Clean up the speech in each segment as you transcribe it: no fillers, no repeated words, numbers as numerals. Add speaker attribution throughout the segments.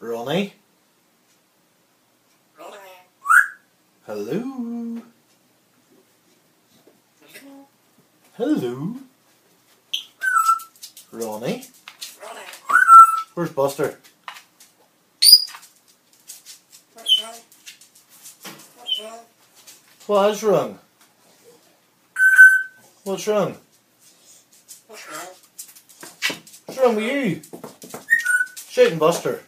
Speaker 1: Ronnie? Hello? Hello? Ronnie? Where's Buster? What is wrong? What's wrong? What's wrong with you? Shouting Buster.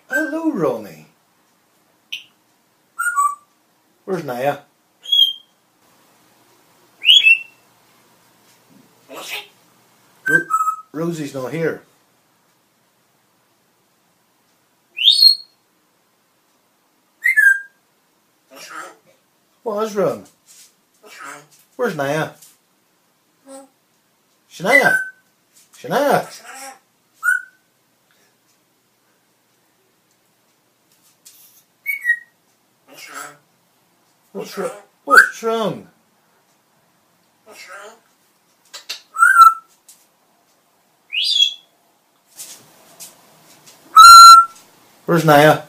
Speaker 1: Hello, Ronnie. Where's Naya? Rosie's not here. What is wrong? Where's Naya? Shania? Shania? What's wrong? What's wrong? Where's Naya?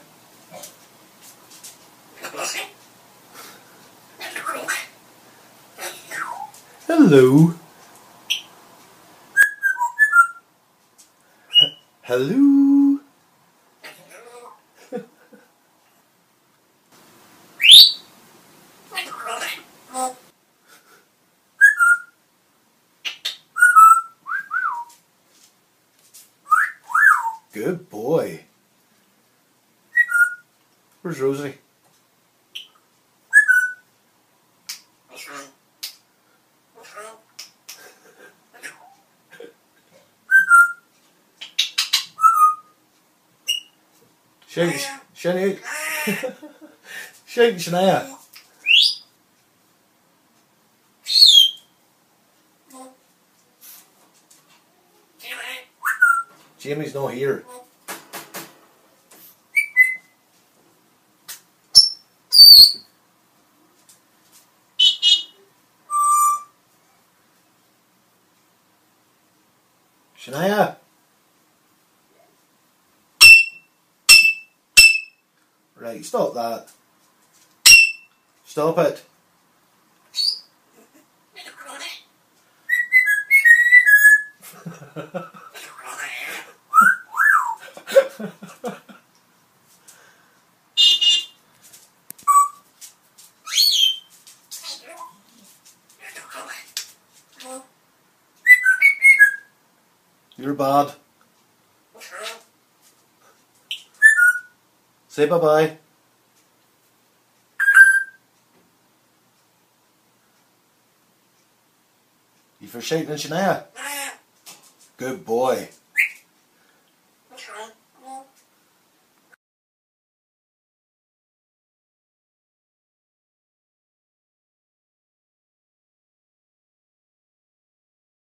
Speaker 1: Hello. Hello. Good boy. Where's Rosie? Shania. Shake Shania. Jamie's not here. Shania. Right, stop that. Stop it. You're bad. Say bye-bye. You for shouting at Shania? Good boy.